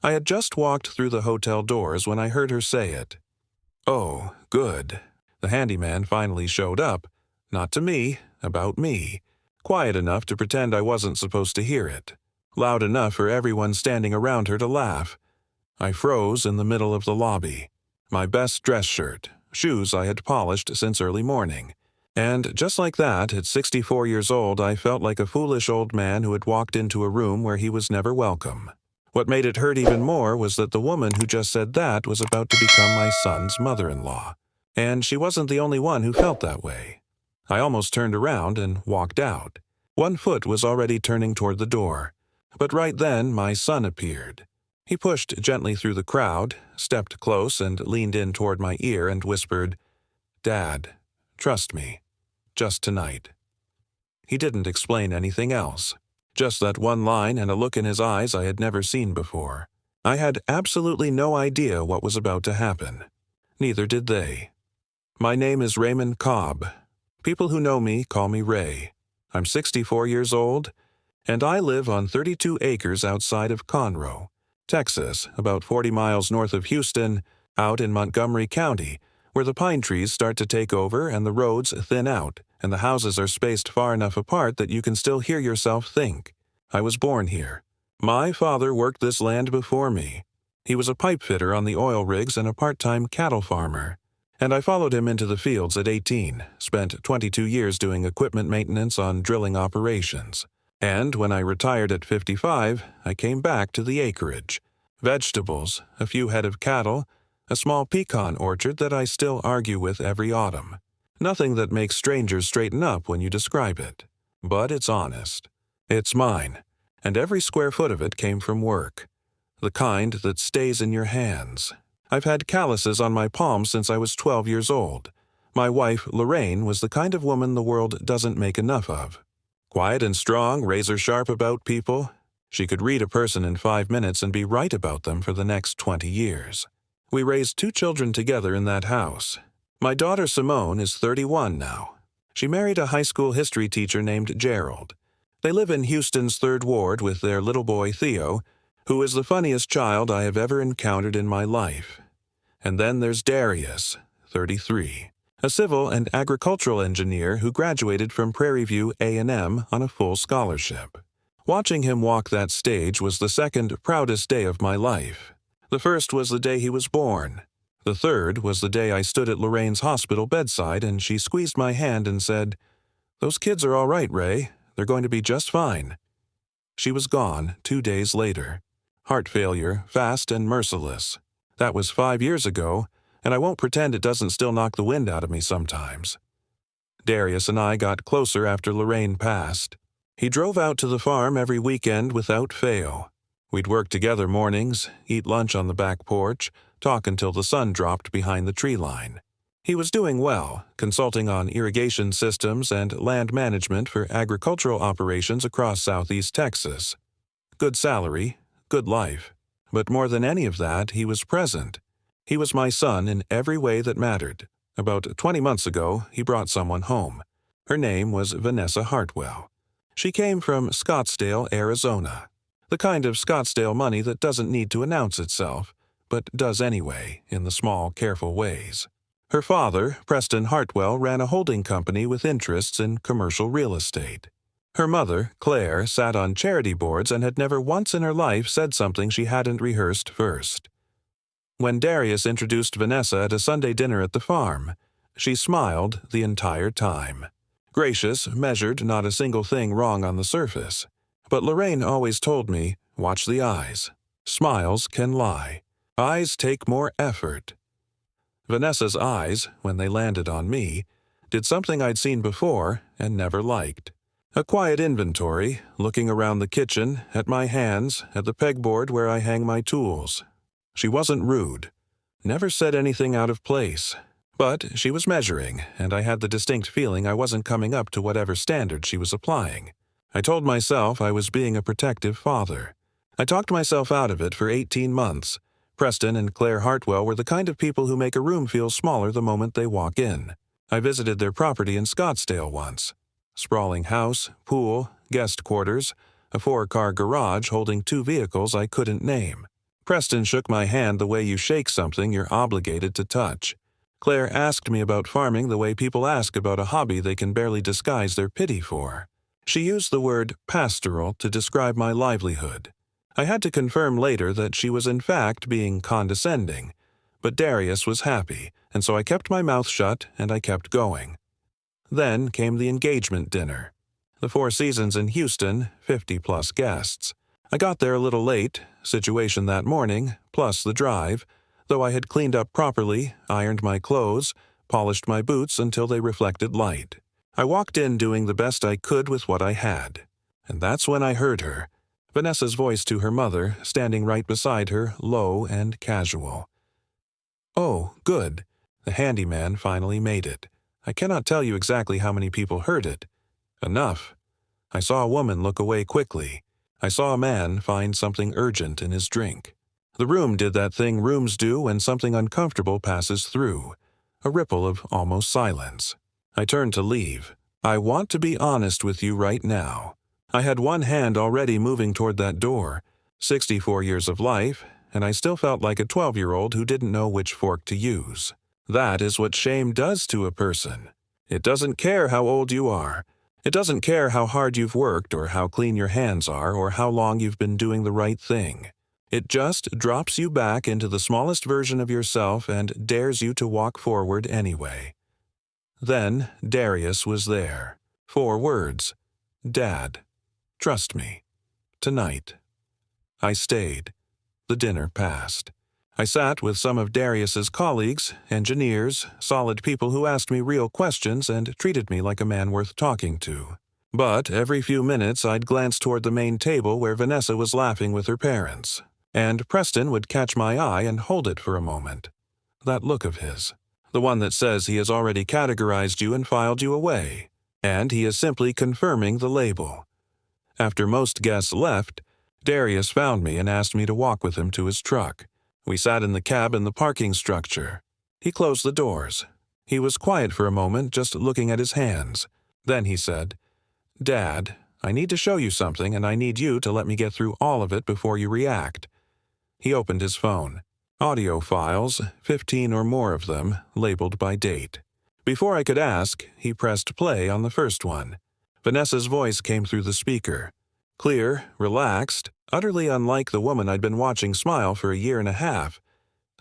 I had just walked through the hotel doors when I heard her say it. Oh, good. The handyman finally showed up. Not to me, about me. Quiet enough to pretend I wasn't supposed to hear it. Loud enough for everyone standing around her to laugh. I froze in the middle of the lobby. My best dress shirt, shoes I had polished since early morning. And just like that, at 64 years old, I felt like a foolish old man who had walked into a room where he was never welcome. What made it hurt even more was that the woman who just said that was about to become my son's mother-in-law. And she wasn't the only one who felt that way. I almost turned around and walked out. One foot was already turning toward the door. But right then, my son appeared. He pushed gently through the crowd, stepped close and leaned in toward my ear and whispered, "Dad, trust me. Just tonight." He didn't explain anything else. Just that one line and a look in his eyes I had never seen before. I had absolutely no idea what was about to happen. Neither did they. My name is Raymond Cobb. People who know me call me Ray. I'm 64 years old, and I live on 32 acres outside of Conroe, Texas, about 40 miles north of Houston, out in Montgomery County, where the pine trees start to take over and the roads thin out, and the houses are spaced far enough apart that you can still hear yourself think. I was born here. My father worked this land before me. He was a pipe fitter on the oil rigs and a part-time cattle farmer. And I followed him into the fields at 18, spent 22 years doing equipment maintenance on drilling operations. And when I retired at 55, I came back to the acreage. Vegetables, a few head of cattle, a small pecan orchard that I still argue with every autumn. Nothing that makes strangers straighten up when you describe it. But it's honest. It's mine, and every square foot of it came from work. The kind that stays in your hands. I've had calluses on my palms since I was 12 years old. My wife, Lorraine, was the kind of woman the world doesn't make enough of. Quiet and strong, razor-sharp about people. She could read a person in 5 minutes and be right about them for the next 20 years. We raised 2 children together in that house. My daughter Simone is 31 now. She married a high school history teacher named Gerald. They live in Houston's 3rd Ward with their little boy Theo, who is the funniest child I have ever encountered in my life. And then there's Darius, 33, a civil and agricultural engineer who graduated from Prairie View A&M on a full scholarship. Watching him walk that stage was the second proudest day of my life. The first was the day he was born. The third was the day I stood at Lorraine's hospital bedside and she squeezed my hand and said, "Those kids are all right, Ray. They're going to be just fine." She was gone 2 days later. Heart failure, fast and merciless. That was 5 years ago, and I won't pretend it doesn't still knock the wind out of me sometimes. Darius and I got closer after Lorraine passed. He drove out to the farm every weekend without fail. We'd work together mornings, eat lunch on the back porch, talk until the sun dropped behind the tree line. He was doing well, consulting on irrigation systems and land management for agricultural operations across southeast Texas. Good salary, good life. But more than any of that, he was present. He was my son in every way that mattered. About 20 months ago, he brought someone home. Her name was Vanessa Hartwell. She came from Scottsdale, Arizona. The kind of Scottsdale money that doesn't need to announce itself, but does anyway, in the small, careful ways. Her father, Preston Hartwell, ran a holding company with interests in commercial real estate. Her mother, Claire, sat on charity boards and had never once in her life said something she hadn't rehearsed first. When Darius introduced Vanessa at a Sunday dinner at the farm, she smiled the entire time. Gracious, measured, not a single thing wrong on the surface. But Lorraine always told me, watch the eyes. Smiles can lie. Eyes take more effort. Vanessa's eyes, when they landed on me, did something I'd seen before and never liked. A quiet inventory, looking around the kitchen, at my hands, at the pegboard where I hang my tools. She wasn't rude. Never said anything out of place. But she was measuring, and I had the distinct feeling I wasn't coming up to whatever standard she was applying. I told myself I was being a protective father. I talked myself out of it for 18 months. Preston and Claire Hartwell were the kind of people who make a room feel smaller the moment they walk in. I visited their property in Scottsdale once. Sprawling house, pool, guest quarters, a 4-car garage holding 2 vehicles I couldn't name. Preston shook my hand the way you shake something you're obligated to touch. Claire asked me about farming the way people ask about a hobby they can barely disguise their pity for. She used the word pastoral to describe my livelihood. I had to confirm later that she was in fact being condescending, but Darius was happy, and so I kept my mouth shut and I kept going. Then came the engagement dinner. The Four Seasons in Houston, 50-plus guests. I got there a little late, situation that morning, plus the drive, though I had cleaned up properly, ironed my clothes, polished my boots until they reflected light. I walked in doing the best I could with what I had. And that's when I heard her, Vanessa's voice to her mother, standing right beside her, low and casual. "Oh, good. The handyman finally made it. I cannot tell you exactly how many people heard it. Enough. I saw a woman look away quickly. I saw a man find something urgent in his drink. The room did that thing rooms do when something uncomfortable passes through, a ripple of almost silence. I turned to leave. I want to be honest with you right now. I had one hand already moving toward that door, 64 years of life, and I still felt like a 12-year-old who didn't know which fork to use. That is what shame does to a person. It doesn't care how old you are. It doesn't care how hard you've worked or how clean your hands are or how long you've been doing the right thing. It just drops you back into the smallest version of yourself and dares you to walk forward anyway. Then Darius was there. 4 words. Dad. Trust me. Tonight. I stayed. The dinner passed. I sat with some of Darius's colleagues, engineers, solid people who asked me real questions and treated me like a man worth talking to. But every few minutes I'd glance toward the main table where Vanessa was laughing with her parents, and Preston would catch my eye and hold it for a moment. That look of his. The one that says he has already categorized you and filed you away, and he is simply confirming the label. After most guests left, Darius found me and asked me to walk with him to his truck. We sat in the cab in the parking structure. He closed the doors. He was quiet for a moment, just looking at his hands. Then he said, "Dad, I need to show you something, and I need you to let me get through all of it before you react." He opened his phone. Audio files, 15 or more of them, labeled by date. Before I could ask, he pressed play on the first one. Vanessa's voice came through the speaker. Clear, relaxed, utterly unlike the woman I'd been watching smile for a year and a half.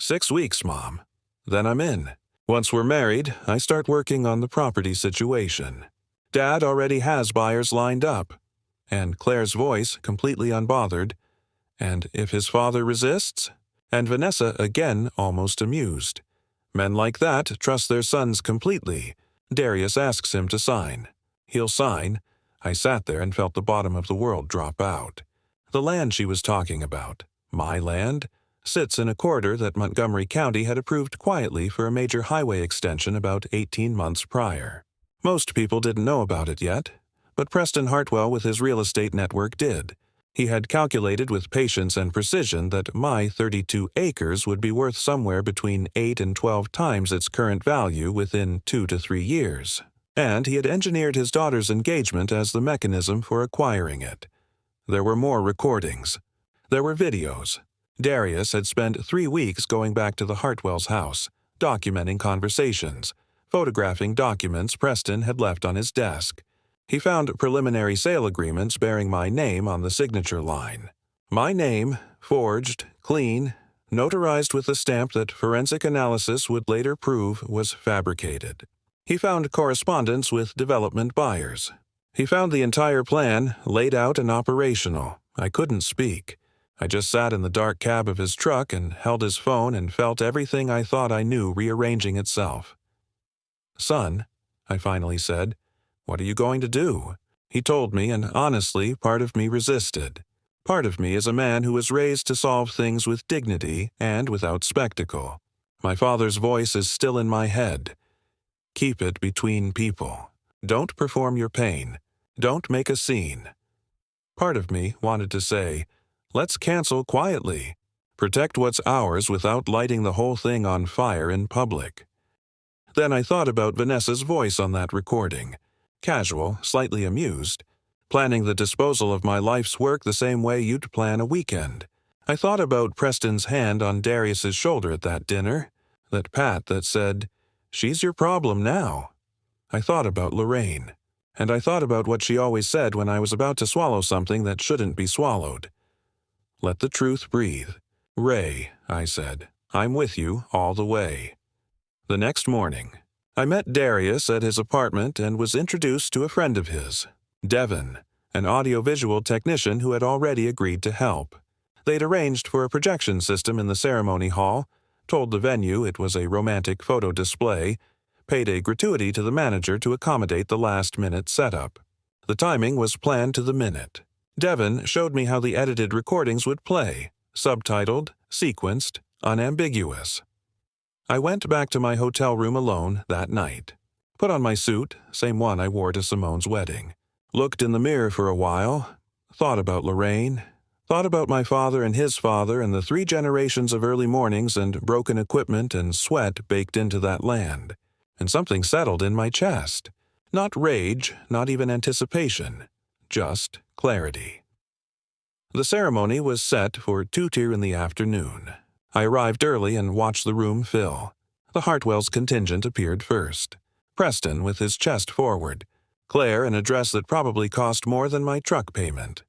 6 weeks, Mom. Then I'm in. Once we're married, I start working on the property situation. Dad already has buyers lined up. And Claire's voice, completely unbothered. And if his father resists? And Vanessa again almost amused. Men like that trust their sons completely. Darius asks him to sign. He'll sign. I sat there and felt the bottom of the world drop out. The land she was talking about, my land, sits in a corridor that Montgomery County had approved quietly for a major highway extension about 18 months prior. Most people didn't know about it yet, but Preston Hartwell with his real estate network did. He had calculated with patience and precision that my 32 acres would be worth somewhere between 8 and 12 times its current value within 2 to 3 years. And he had engineered his daughter's engagement as the mechanism for acquiring it. There were more recordings. There were videos. Darius had spent 3 weeks going back to the Hartwell's house, documenting conversations, photographing documents Preston had left on his desk. He found preliminary sale agreements bearing my name on the signature line. My name, forged, clean, notarized with a stamp that forensic analysis would later prove was fabricated. He found correspondence with development buyers. He found the entire plan laid out and operational. I couldn't speak. I just sat in the dark cab of his truck and held his phone and felt everything I thought I knew rearranging itself. "Son," I finally said, "what are you going to do?" He told me, and honestly, part of me resisted. Part of me is a man who was raised to solve things with dignity and without spectacle. My father's voice is still in my head. Keep it between people. Don't perform your pain. Don't make a scene. Part of me wanted to say, let's cancel quietly. Protect what's ours without lighting the whole thing on fire in public. Then I thought about Vanessa's voice on that recording. Casual, slightly amused. Planning the disposal of my life's work the same way you'd plan a weekend. I thought about Preston's hand on Darius's shoulder at that dinner, that pat that said, "She's your problem now." I thought about Lorraine, and I thought about what she always said when I was about to swallow something that shouldn't be swallowed. "Let the truth breathe. Ray," I said, "I'm with you all the way." The next morning, I met Darius at his apartment and was introduced to a friend of his, Devin, an audiovisual technician who had already agreed to help. They'd arranged for a projection system in the ceremony hall, told the venue it was a romantic photo display, paid a gratuity to the manager to accommodate the last-minute setup. The timing was planned to the minute. Devin showed me how the edited recordings would play, subtitled, sequenced, unambiguous. I went back to my hotel room alone that night. Put on my suit, same one I wore to Simone's wedding. Looked in the mirror for a while, thought about Lorraine, thought about my father and his father and the 3 generations of early mornings and broken equipment and sweat baked into that land. And something settled in my chest. Not rage, not even anticipation. Just clarity. The ceremony was set for 2:00 in the afternoon. I arrived early and watched the room fill. The Hartwell's contingent appeared first. Preston with his chest forward. Claire in a dress that probably cost more than my truck payment.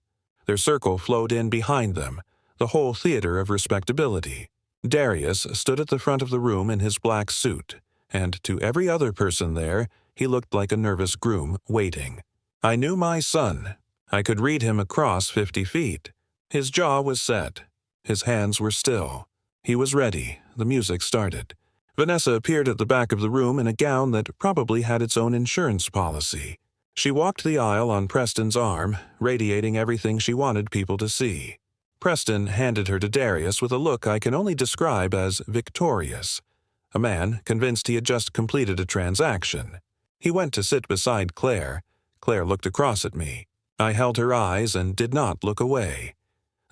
Their circle flowed in behind them, the whole theater of respectability. Darius stood at the front of the room in his black suit, and to every other person there, he looked like a nervous groom waiting. I knew my son. I could read him across 50 feet. His jaw was set. His hands were still. He was ready. The music started. Vanessa appeared at the back of the room in a gown that probably had its own insurance policy. She walked the aisle on Preston's arm, radiating everything she wanted people to see. Preston handed her to Darius with a look I can only describe as victorious. A man convinced he had just completed a transaction. He went to sit beside Claire. Claire looked across at me. I held her eyes and did not look away.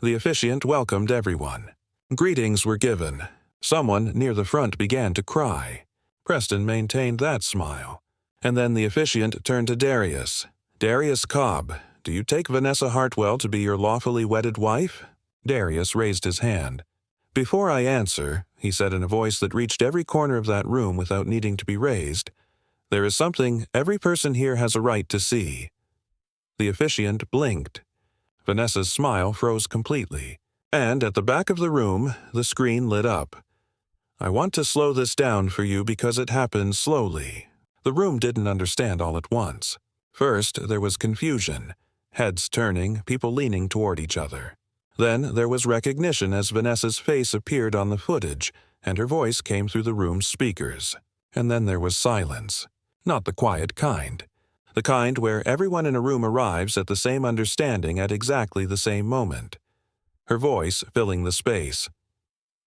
The officiant welcomed everyone. Greetings were given. Someone near the front began to cry. Preston maintained that smile. And then the officiant turned to Darius. "Darius Cobb, do you take Vanessa Hartwell to be your lawfully wedded wife?" Darius raised his hand. "Before I answer," he said in a voice that reached every corner of that room without needing to be raised, "there is something every person here has a right to see." The officiant blinked. Vanessa's smile froze completely. And at the back of the room, the screen lit up. "I want to slow this down for you because it happened slowly." The room didn't understand all at once. First, there was confusion, heads turning, people leaning toward each other. Then there was recognition as Vanessa's face appeared on the footage, and her voice came through the room's speakers. And then there was silence. Not the quiet kind. The kind where everyone in a room arrives at the same understanding at exactly the same moment. Her voice filling the space.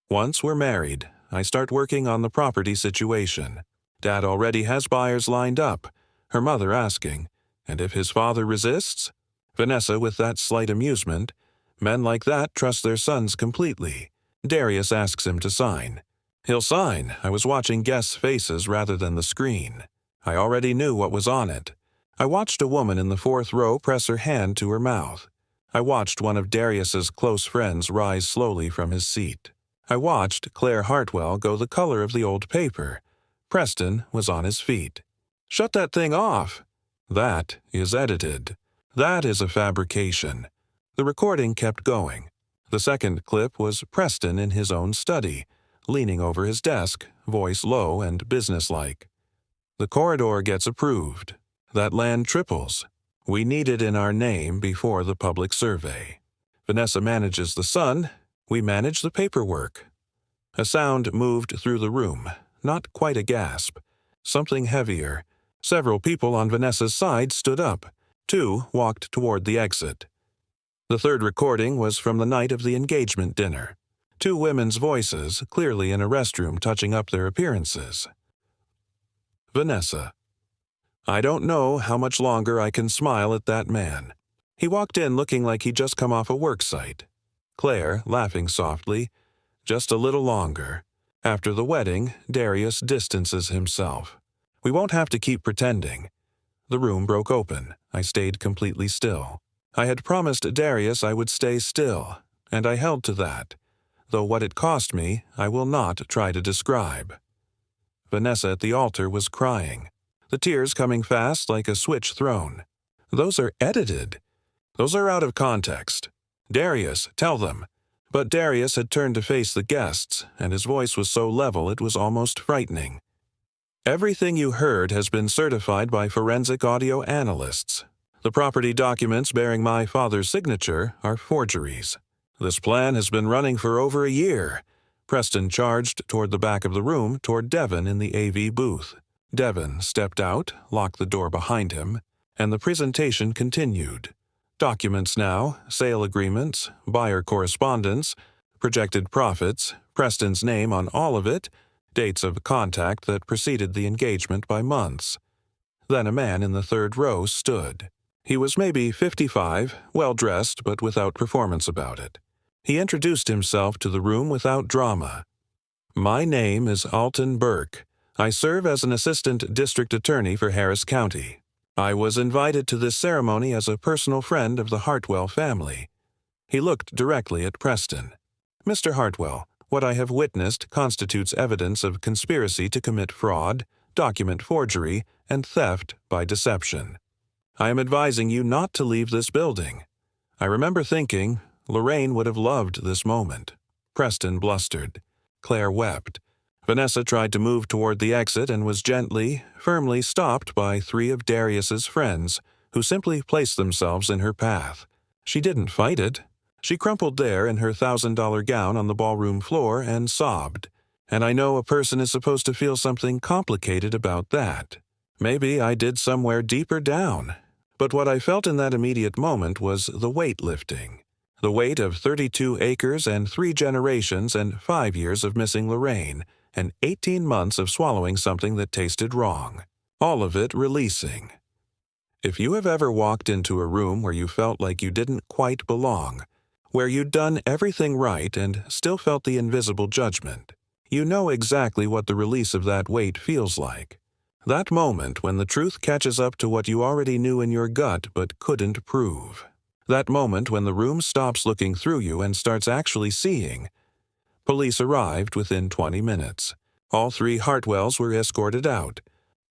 "Once we're married, I start working on the property situation. Dad already has buyers lined up, her mother asking, and if his father resists?" Vanessa with that slight amusement. "Men like that trust their sons completely. Darius asks him to sign. He'll sign. I was watching guests' faces rather than the screen. I already knew what was on it. I watched a woman in the 4th row press her hand to her mouth. I watched one of Darius's close friends rise slowly from his seat. I watched Claire Hartwell go the color of the old paper. Preston was on his feet. "Shut that thing off." That is edited. That is a fabrication. The recording kept going. The second clip was Preston in his own study, leaning over his desk, voice low and businesslike. "The corridor gets approved. That land triples. We need it in our name before the public survey. Vanessa manages the son. We manage the paperwork." A sound moved through the room, not quite a gasp. Something heavier. Several people on Vanessa's side stood up. 2 walked toward the exit. The third recording was from the night of the engagement dinner. 2 women's voices, clearly in a restroom touching up their appearances. Vanessa. "I don't know how much longer I can smile at that man. He walked in looking like he'd just come off a work site." Claire, laughing softly. "Just a little longer. After the wedding, Darius distances himself. We won't have to keep pretending." The room broke open. I stayed completely still. I had promised Darius I would stay still, and I held to that, though what it cost me I will not try to describe. Vanessa at the altar was crying, the tears coming fast like a switch thrown. Those are edited. Those are out of context. Darius, tell them. But Darius had turned to face the guests, and his voice was so level it was almost frightening. Everything you heard has been certified by forensic audio analysts. The property documents bearing my father's signature are forgeries. This plan has been running for over a year. Preston charged toward the back of the room, toward Devon in the AV booth. Devon stepped out, locked the door behind him, and the presentation continued. Documents now, sale agreements, buyer correspondence, projected profits, Preston's name on all of it, dates of contact that preceded the engagement by months. Then a man in the third row stood. He was maybe 55, well-dressed but without performance about it. He introduced himself to the room without drama. "My name is Alton Burke. I serve as an assistant district attorney for Harris County. I was invited to this ceremony as a personal friend of the Hartwell family." He looked directly at Preston. "Mr. Hartwell, what I have witnessed constitutes evidence of conspiracy to commit fraud, document forgery, and theft by deception. I am advising you not to leave this building." I remember thinking, Lorraine would have loved this moment. Preston blustered. Claire wept. Vanessa tried to move toward the exit and was gently, firmly stopped by 3 of Darius's friends, who simply placed themselves in her path. She didn't fight it. She crumpled there in her $1,000 gown on the ballroom floor and sobbed. And I know a person is supposed to feel something complicated about that. Maybe I did somewhere deeper down. But what I felt in that immediate moment was the weight lifting. The weight of 32 acres and 3 generations and 5 years of missing Lorraine, and 18 months of swallowing something that tasted wrong. All of it releasing. If you have ever walked into a room where you felt like you didn't quite belong, where you'd done everything right and still felt the invisible judgment, you know exactly what the release of that weight feels like. That moment when the truth catches up to what you already knew in your gut but couldn't prove. That moment when the room stops looking through you and starts actually seeing. Police arrived within 20 minutes. All 3 Hartwells were escorted out.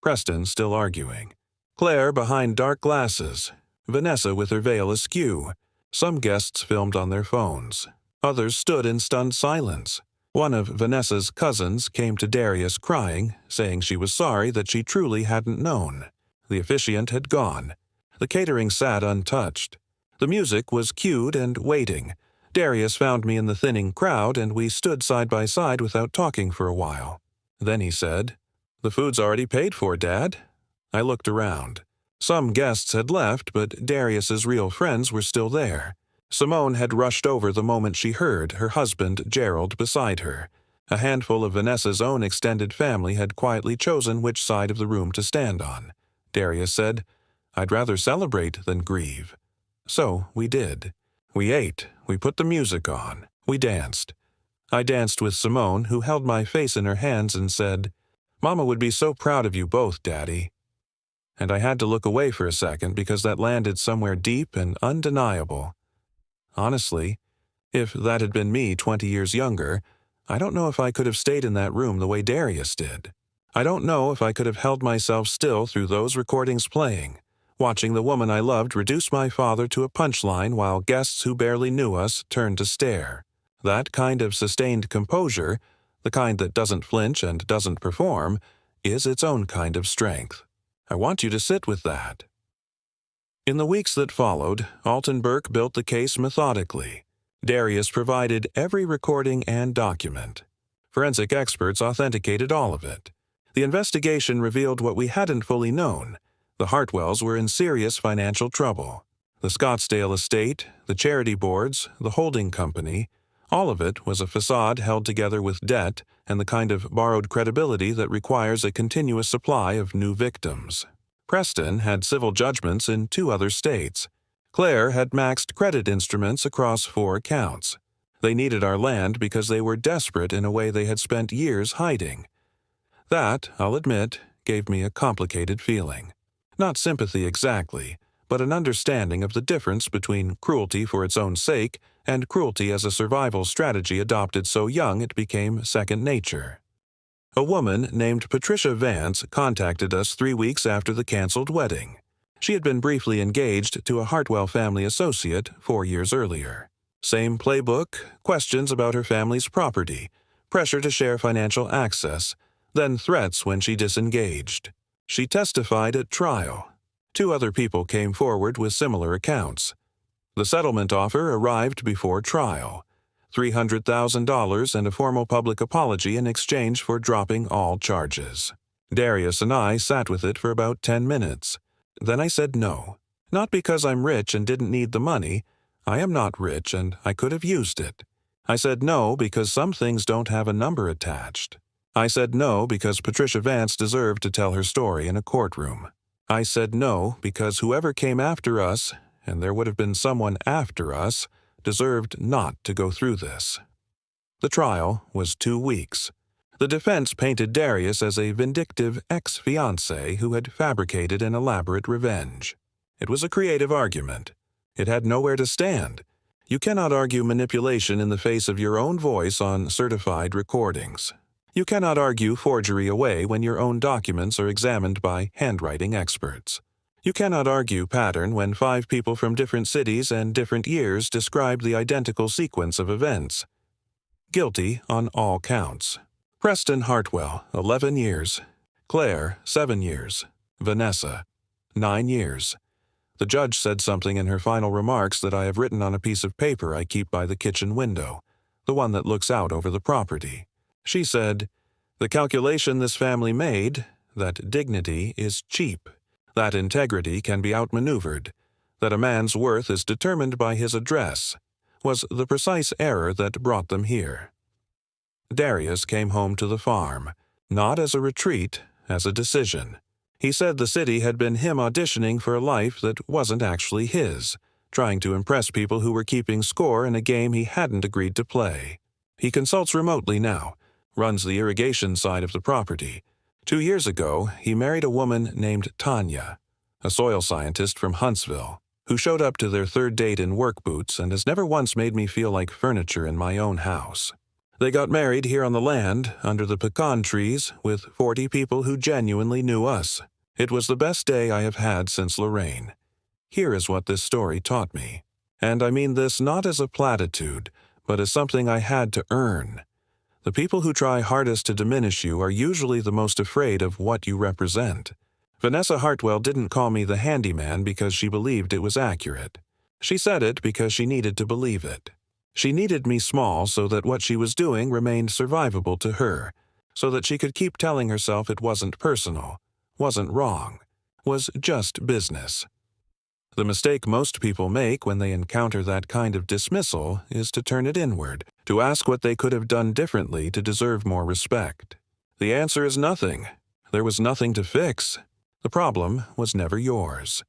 Preston still arguing. Claire behind dark glasses. Vanessa with her veil askew. Some guests filmed on their phones. Others stood in stunned silence. One of Vanessa's cousins came to Darius crying, saying she was sorry that she truly hadn't known. The officiant had gone. The catering sat untouched. The music was cued and waiting. Darius found me in the thinning crowd, and we stood side by side without talking for a while. Then he said, "The food's already paid for, Dad." I looked around. Some guests had left, but Darius's real friends were still there. Simone had rushed over the moment she heard her husband, Gerald, beside her. A handful of Vanessa's own extended family had quietly chosen which side of the room to stand on. Darius said, "I'd rather celebrate than grieve." So we did. We ate, we put the music on, we danced. I danced with Simone, who held my face in her hands and said, "Mama would be so proud of you both, Daddy." And I had to look away for a second because that landed somewhere deep and undeniable. Honestly, if that had been me 20 years younger, I don't know if I could have stayed in that room the way Darius did. I don't know if I could have held myself still through those recordings playing, watching the woman I loved reduce my father to a punchline while guests who barely knew us turned to stare. That kind of sustained composure, the kind that doesn't flinch and doesn't perform, is its own kind of strength. I want you to sit with that. In the weeks that followed, Alton Burke built the case methodically. Darius provided every recording and document. Forensic experts authenticated all of it. The investigation revealed what we hadn't fully known. The Hartwells were in serious financial trouble. The Scottsdale estate, the charity boards, the holding company, all of it was a facade held together with debt and the kind of borrowed credibility that requires a continuous supply of new victims. Preston had civil judgments in 2 other states. Claire had maxed credit instruments across 4 accounts. They needed our land because they were desperate in a way they had spent years hiding. That, I'll admit, gave me a complicated feeling. Not sympathy exactly, but an understanding of the difference between cruelty for its own sake and cruelty as a survival strategy adopted so young it became second nature. A woman named Patricia Vance contacted us 3 weeks after the canceled wedding. She had been briefly engaged to a Hartwell family associate 4 years earlier. Same playbook, questions about her family's property, pressure to share financial access, then threats when she disengaged. She testified at trial. 2 other people came forward with similar accounts. The settlement offer arrived before trial. $300,000 and a formal public apology in exchange for dropping all charges. Darius and I sat with it for about 10 minutes. Then I said no. Not because I'm rich and didn't need the money. I am not rich and I could have used it. I said no because some things don't have a number attached. I said no because Patricia Vance deserved to tell her story in a courtroom. I said no because whoever came after us, and there would have been someone after us, deserved not to go through this. The trial was 2 weeks. The defense painted Darius as a vindictive ex-fiancé who had fabricated an elaborate revenge. It was a creative argument. It had nowhere to stand. You cannot argue manipulation in the face of your own voice on certified recordings. You cannot argue forgery away when your own documents are examined by handwriting experts. You cannot argue pattern when 5 people from different cities and different years describe the identical sequence of events. Guilty on all counts. Preston Hartwell, 11 years. Claire, 7 years. Vanessa, 9 years. The judge said something in her final remarks that I have written on a piece of paper I keep by the kitchen window, the one that looks out over the property. She said, "The calculation this family made, that dignity is cheap, that integrity can be outmaneuvered, that a man's worth is determined by his address, was the precise error that brought them here." Darius came home to the farm, not as a retreat, as a decision. He said the city had been him auditioning for a life that wasn't actually his, trying to impress people who were keeping score in a game he hadn't agreed to play. He consults remotely now, runs the irrigation side of the property. 2 years ago, he married a woman named Tanya, a soil scientist from Huntsville, who showed up to their 3rd date in work boots and has never once made me feel like furniture in my own house. They got married here on the land, under the pecan trees, with 40 people who genuinely knew us. It was the best day I have had since Lorraine. Here is what this story taught me. And I mean this not as a platitude, but as something I had to earn. The people who try hardest to diminish you are usually the most afraid of what you represent. Vanessa Hartwell didn't call me the handyman because she believed it was accurate. She said it because she needed to believe it. She needed me small so that what she was doing remained survivable to her, so that she could keep telling herself it wasn't personal, wasn't wrong, was just business. The mistake most people make when they encounter that kind of dismissal is to turn it inward, to ask what they could have done differently to deserve more respect. The answer is nothing. There was nothing to fix. The problem was never yours.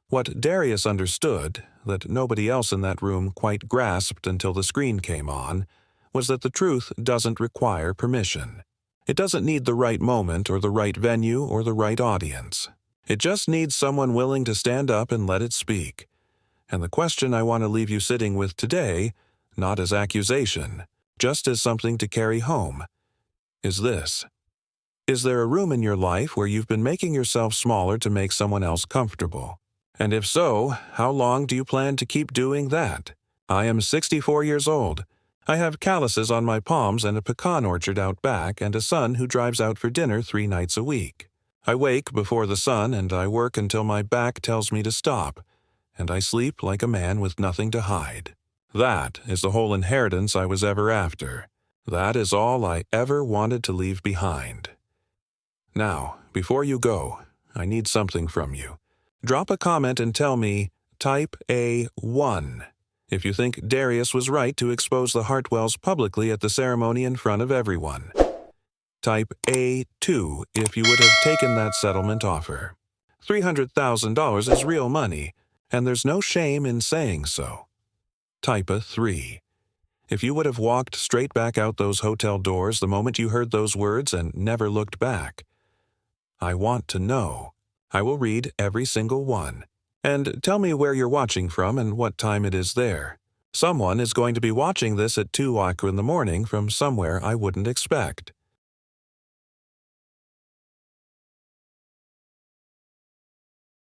What Darius understood, that nobody else in that room quite grasped until the screen came on, was that the truth doesn't require permission. It doesn't need the right moment or the right venue or the right audience. It just needs someone willing to stand up and let it speak. And the question I want to leave you sitting with today, not as accusation, just as something to carry home, is this. Is there a room in your life where you've been making yourself smaller to make someone else comfortable? And if so, how long do you plan to keep doing that? I am 64 years old. I have calluses on my palms and a pecan orchard out back and a son who drives out for dinner 3 nights a week. I wake before the sun and I work until my back tells me to stop, and I sleep like a man with nothing to hide. That is the whole inheritance I was ever after. That is all I ever wanted to leave behind. Now, before you go, I need something from you. Drop a comment and tell me, type A1, if you think Darius was right to expose the Hartwells publicly at the ceremony in front of everyone. Type A2 if you would have taken that settlement offer. $300,000 is real money, and there's no shame in saying so. Type a 3 if you would have walked straight back out those hotel doors the moment you heard those words and never looked back. I want to know. I will read every single one. And tell me where you're watching from and what time it is there. Someone is going to be watching this at 2 o'clock in the morning from somewhere I wouldn't expect.